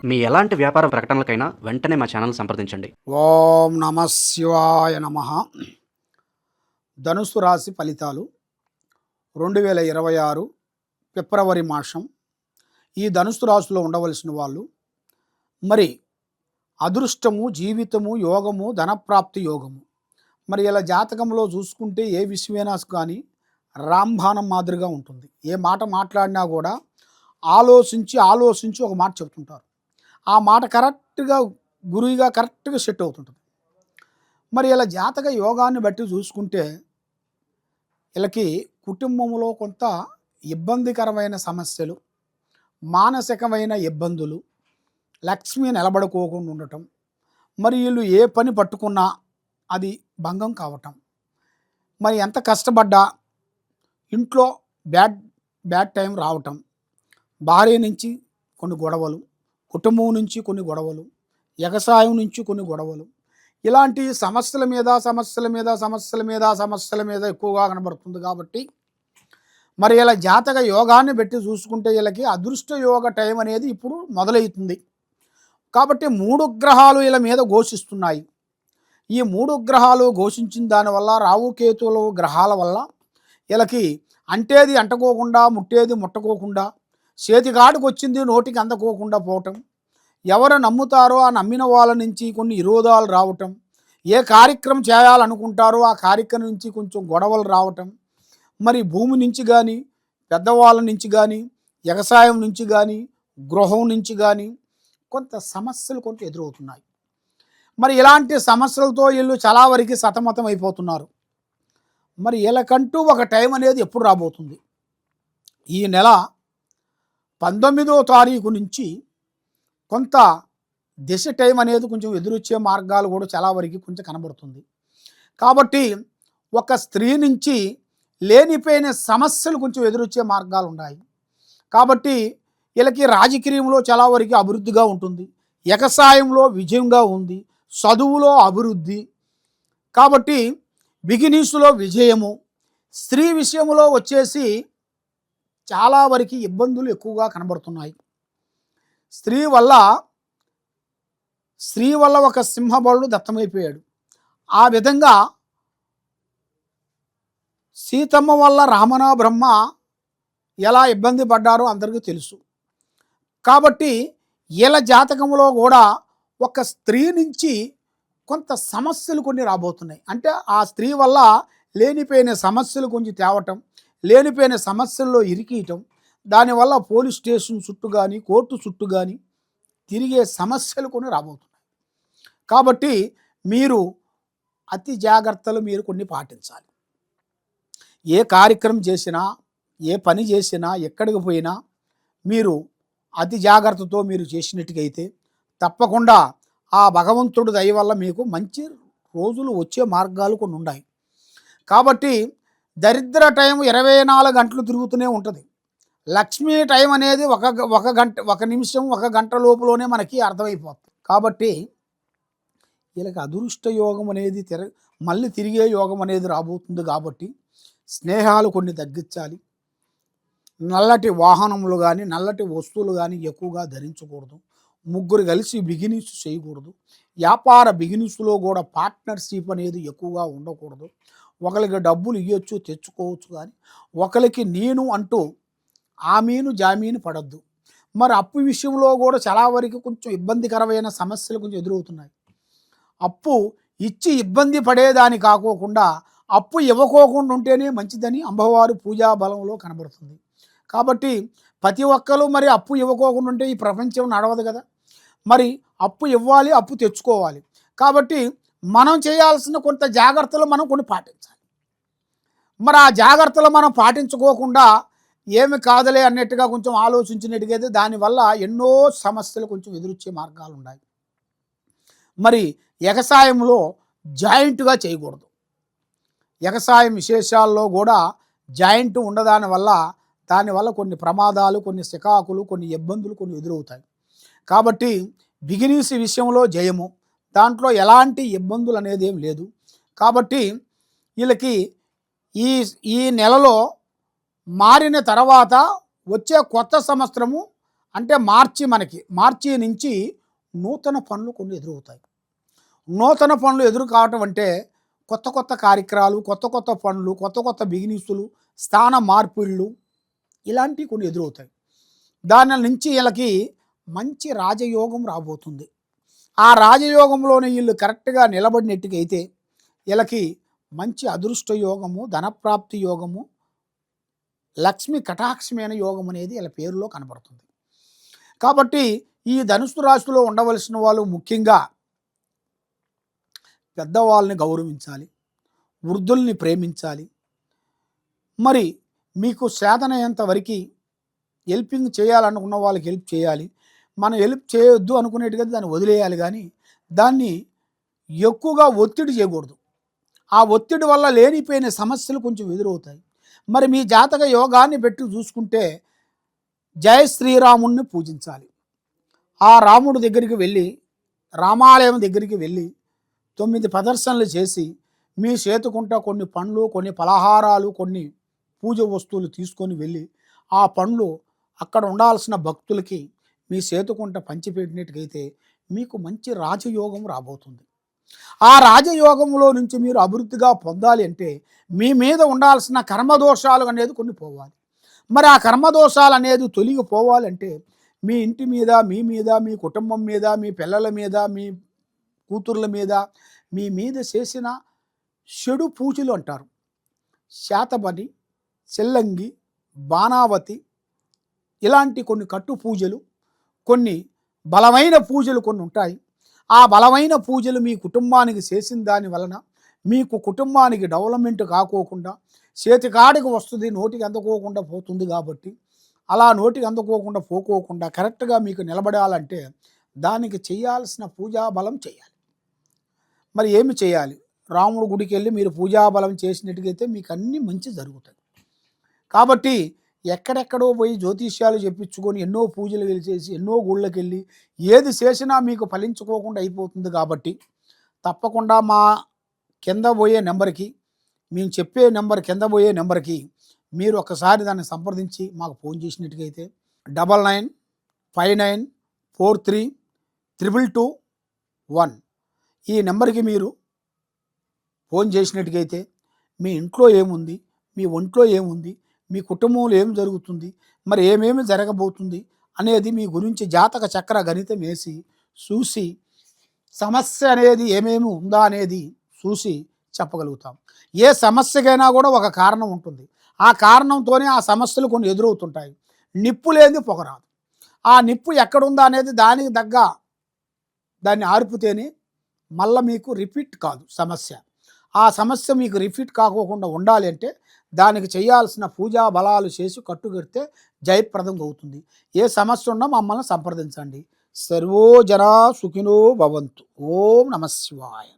మీ ఎలాంటి వ్యాపార ప్రకటనలకైనా వెంటనే మా ఛానల్ సంప్రదించండి. ఓం నమ శివాయ నమ. ధనుసు రాశి ఫలితాలు 2026 ఫిబ్రవరి మాసం. ఈ ధనుసు రాశిలో ఉండవలసిన వాళ్ళు మరి అదృష్టము, జీవితము, యోగము, ధనప్రాప్తి యోగము. మరి ఇలా జాతకంలో చూసుకుంటే ఏ విషయమైనా కానీ రాంబాణం మాదిరిగా ఉంటుంది. ఏ మాట మాట్లాడినా కూడా ఆలోచించి ఒక మాట చెబుతుంటారు. ఆ మాట కరెక్ట్గా గురువుగా కరెక్ట్గా సెట్ అవుతుంటుంది. మరి ఇలా జాతక యోగాన్ని బట్టి చూసుకుంటే వీళ్ళకి కుటుంబంలో కొంత ఇబ్బందికరమైన సమస్యలు, మానసికమైన ఇబ్బందులు, లక్ష్మి నిలబడుకోకుండా ఉండటం, మరి వీళ్ళు ఏ పని పట్టుకున్నా అది భంగం కావటం, మరి ఎంత కష్టపడ్డా ఇంట్లో బ్యాడ్ టైం రావటం, భార్య నుంచి కొన్ని గొడవలు, కుటుంబం నుంచి కొన్ని గొడవలు, వ్యవసాయం నుంచి కొన్ని గొడవలు, ఇలాంటి సమస్యల మీద ఎక్కువగా కనబడుతుంది. కాబట్టి మరి ఇలా జాతక యోగాన్ని పెట్టి చూసుకుంటే వీళ్ళకి అదృష్ట యోగ టైం అనేది ఇప్పుడు మొదలవుతుంది. కాబట్టి 3 గ్రహాలు వీళ్ళ మీద ఘోషిస్తున్నాయి. ఈ 3 గ్రహాలు ఘోషించిన దానివల్ల, రావుకేతువుల గ్రహాల వల్ల వీళ్ళకి అంటేది అంటుకోకుండా, ముట్టేది ముట్టకోకుండా, చేతికాడికి వచ్చింది నోటికి అందకోకుండా పోవటం, ఎవరు నమ్ముతారో ఆ నమ్మిన వాళ్ళ నుంచి కొన్ని విరోధాలు రావటం, ఏ కార్యక్రమం చేయాలనుకుంటారో ఆ కార్యక్రమం నుంచి కొంచెం గొడవలు రావటం, మరి భూమి నుంచి కానీ, పెద్దవాళ్ళ నుంచి కానీ, వ్యవసాయం నుంచి కానీ, గృహం నుంచి కానీ కొంత సమస్యలు కొంత ఎదురవుతున్నాయి. మరి ఇలాంటి సమస్యలతో వీళ్ళు చాలా వరకు సతమతం అయిపోతున్నారు. మరి వీళ్ళకంటూ ఒక టైం అనేది ఎప్పుడు రాబోతుంది? ఈ నెల 19వ తారీఖు నుంచి కొంత దిశ టైం అనేది కొంచెం ఎదురొచ్చే మార్గాలు కూడా చాలా వరకు కొంచెం కనబడుతుంది. కాబట్టి ఒక స్త్రీ నుంచి లేనిపోయిన సమస్యలు కొంచెం ఎదురొచ్చే మార్గాలు ఉన్నాయి. కాబట్టి వీళ్ళకి రాజకీయంలో చాలా వరకు అభివృద్ధిగా ఉంటుంది, వ్యవసాయంలో విజయంగా ఉంది, చదువులో అభివృద్ధి, కాబట్టి బిగినీస్లో విజయము, స్త్రీ విషయంలో వచ్చేసి చాలా వరకు ఇబ్బందులు ఎక్కువగా కనబడుతున్నాయి. స్త్రీ వల్ల ఒక సింహబలుడు దత్తమైపోయాడు. ఆ విధంగా సీతమ్మ వల్ల రామణ బ్రహ్మ ఎలా ఇబ్బంది పడ్డారో అందరికీ తెలుసు. కాబట్టి వీళ్ళ జాతకంలో కూడా ఒక స్త్రీ నుంచి కొంత సమస్యలు కొన్ని రాబోతున్నాయి. అంటే ఆ స్త్రీ వల్ల లేనిపోయిన సమస్యలు కొంచెం తేవటం, లేనిపోయిన సమస్యల్లో ఇరికియటం, దానివల్ల పోలీస్ స్టేషన్ చుట్టూ కానీ, కోర్టు చుట్టూ కానీ తిరిగే సమస్యలు కొన్ని రాబోతున్నాయి. కాబట్టి మీరు అతి జాగ్రత్తలు మీరు కొన్ని పాటించాలి. ఏ కార్యక్రమం చేసినా, ఏ పని చేసినా, ఎక్కడికి పోయినా మీరు అతి జాగ్రత్తతో మీరు చేసినట్టుగైతే తప్పకుండా ఆ భగవంతుడి దయ వల్ల మీకు మంచి రోజులు వచ్చే మార్గాలు కొన్ని ఉన్నాయి. కాబట్టి దరిద్ర టైం 24 గంటలు తిరుగుతూనే ఉంటుంది. లక్ష్మీ టైం అనేది ఒక గంట, ఒక నిమిషం, ఒక గంట లోపులోనే మనకి అర్థమైపోతుంది. కాబట్టి వీళ్ళకి అదృష్ట యోగం అనేది మళ్ళీ తిరిగే యోగం అనేది రాబోతుంది. కాబట్టి స్నేహాలు కొన్ని తగ్గించాలి. నల్లటి వాహనములు కానీ, నల్లటి వస్తువులు కానీ ఎక్కువగా ధరించకూడదు. ముగ్గురు కలిసి బిగినెస్ చేయకూడదు. వ్యాపార బిగినెస్లో కూడా పార్ట్నర్షిప్ అనేది ఎక్కువగా ఉండకూడదు. ఒకరికి డబ్బులు ఇవ్వచ్చు, తెచ్చుకోవచ్చు, కానీ ఒకరికి నేను అంటూ ఆమీను జామీను పడద్దు. మరి అప్పు విషయంలో కూడా చాలా వరకు కొంచెం ఇబ్బందికరమైన సమస్యలు కొంచెం ఎదురవుతున్నాయి. అప్పు ఇచ్చి ఇబ్బంది పడేదాని కాకోకుండా అప్పు ఇవ్వకోకుండా ఉంటేనే మంచిదని అమ్మవారు పూజా బలంలో కనబడుతుంది. కాబట్టి ప్రతి ఒక్కరు మరి అప్పు ఇవ్వకోకుండా ఉంటే ఈ ప్రపంచం నడవదు కదా. మరి అప్పు ఇవ్వాలి, అప్పు తెచ్చుకోవాలి. కాబట్టి మనం చేయాల్సిన కొంత జాగ్రత్తలు మనం కొన్ని పాటించాలి. మరి ఆ జాగ్రత్తలు మనం పాటించుకోకుండా ఏమి కాదులే అన్నట్టుగా కొంచెం ఆలోచించినట్టుగైతే దానివల్ల ఎన్నో సమస్యలు కొంచెం ఎదురొచ్చే మార్గాలు ఉన్నాయి. మరి వ్యవసాయంలో జాయింట్గా చేయకూడదు. వ్యవసాయం విశేషాల్లో కూడా జాయింట్ దానివల్ల కొన్ని ప్రమాదాలు, కొన్ని సికాకులు, కొన్ని ఇబ్బందులు కొన్ని ఎదురవుతాయి. కాబట్టి బిగినీస్ విషయంలో జయము, దాంట్లో ఎలాంటి ఇబ్బందులు అనేది ఏం లేదు. కాబట్టి వీళ్ళకి ఈ నెలలో మారిన తర్వాత వచ్చే కొత్త సంవత్సరము అంటే మార్చి నుంచి నూతన పనులు కొన్ని ఎదురవుతాయి. నూతన పనులు ఎదురు కావటం అంటే కొత్త కొత్త కార్యక్రమాలు, కొత్త కొత్త పనులు, కొత్త కొత్త బిజినెస్సులు, స్థాన మార్పిళ్ళు ఇలాంటివి కొన్ని ఎదురవుతాయి. దాని నుంచి వీళ్ళకి మంచి రాజయోగం రాబోతుంది. ఆ రాజయోగంలోనే వీళ్ళు కరెక్ట్గా నిలబడినట్టుకైతే వీళ్ళకి మంచి అదృష్ట యోగము, ధనప్రాప్తి యోగము, లక్ష్మి కటాక్షమైన యోగం అనేది వీళ్ళ పేరులో కనబడుతుంది. కాబట్టి ఈ ధనుసు రాశిలో ఉండవలసిన వాళ్ళు ముఖ్యంగా పెద్దవాళ్ళని గౌరవించాలి, వృద్ధుల్ని ప్రేమించాలి. మరి మీకు చేతనయ్యేంత వరకు హెల్పింగ్ చేయాలనుకున్న వాళ్ళకి హెల్ప్ చేయాలి. మనం హెల్ప్ చేయొద్దు అనుకునేట్టుగా దాన్ని వదిలేయాలి, కానీ దాన్ని ఎక్కువగా ఒత్తిడి చేయకూడదు. ఆ ఒత్తిడి వల్ల లేనిపోయిన సమస్యలు కొంచెం ఎదురవుతాయి. మరి మీ జాతక యోగాన్ని పెట్టి చూసుకుంటే జయ శ్రీరాముణ్ణి పూజించాలి. ఆ రాముడి దగ్గరికి వెళ్ళి, రామాలయం దగ్గరికి వెళ్ళి 9 ప్రదర్శనలు చేసి మీ చేతుకుంటా కొన్ని పండ్లు, కొన్ని పలహారాలు, కొన్ని పూజ వస్తువులు తీసుకొని వెళ్ళి ఆ పండ్లు అక్కడ ఉండాల్సిన భక్తులకి మీ చేతుకుంట పంచిపెట్టినట్టుకైతే మీకు మంచి రాజయోగం రాబోతుంది. ఆ రాజయోగంలో నుంచి మీరు అభివృద్ధిగా పొందాలి అంటే మీ మీద ఉండాల్సిన కర్మదోషాలు అనేది కొన్ని పోవాలి. మరి ఆ కర్మదోషాలు అనేది తొలగిపోవాలంటే మీ ఇంటి మీద, మీ కుటుంబం మీద, మీ పిల్లల మీద, మీ కూతుర్ల మీద, మీ మీద చేసిన చెడు పూజలు అంటారు. శాతబని, చెల్లంగి, బాణావతి ఇలాంటి కొన్ని కట్టు పూజలు, కొన్ని బలమైన పూజలు కొన్ని ఉంటాయి. ఆ బలమైన పూజలు మీ కుటుంబానికి చేసిన దాని వలన మీకు కుటుంబానికి డెవలప్మెంట్ కాకోకుండా చేతికాడికి వస్తుంది, నోటికి అందుకోకుండా పోతుంది. కాబట్టి అలా నోటికి అందుకోకుండా పోకోకుండా కరెక్ట్గా మీకు నిలబడాలంటే దానికి చేయాల్సిన పూజాబలం చేయాలి. మరి ఏమి చేయాలి? రాముడు గుడికి వెళ్ళి మీరు పూజాబలం చేసినట్టుగైతే మీకు అన్నీ మంచి జరుగుతాయి. కాబట్టి ఎక్కడెక్కడో పోయి జ్యోతిష్యాలు చెప్పించుకొని ఎన్నో పూజలు చేసి ఎన్నో గుళ్ళకి వెళ్ళి ఏది చేసినా మీకు ఫలించుకోకుండా అయిపోతుంది. కాబట్టి తప్పకుండా మా కింద పోయే నెంబర్కి, మేము చెప్పే నెంబర్ కింద పోయే నెంబర్కి మీరు ఒకసారి దాన్ని సంప్రదించి మాకు ఫోన్ చేసినట్టుగైతే 9959432221 ఈ నెంబర్కి మీరు ఫోన్ చేసినట్టుగైతే మీ ఇంట్లో ఏముంది, మీ ఒంట్లో ఏముంది, మీ కుటుంబంలో ఏం జరుగుతుంది, మరి ఏమేమి జరగబోతుంది అనేది మీ గురించి జాతక చక్ర గణితం వేసి చూసి సమస్య అనేది ఏమేమి ఉందా అనేది చూసి చెప్పగలుగుతాం. ఏ సమస్యకైనా కూడా ఒక కారణం ఉంటుంది. ఆ కారణంతోనే ఆ సమస్యలు కొన్ని ఎదురవుతుంటాయి. నిప్పు లేనిది పొగరాదు. ఆ నిప్పు ఎక్కడుందా అనేది దానికి తగ్గ దాన్ని ఆర్పితేనే మళ్ళీ మీకు రిపీట్ కాదు సమస్య. ఆ సమస్య మీకు రిపీట్ కాకోకుండా ఉండాలి అంటే దానికి చేయాల్సిన పూజా బలాలు చేసి కట్టుకడితే జయప్రదంగా అవుతుంది. ఏ సమస్య ఉన్నా మమ్మల్ని సంప్రదించండి. సర్వో జనా సుఖినో భవంతు. ఓం నమః శివాయ.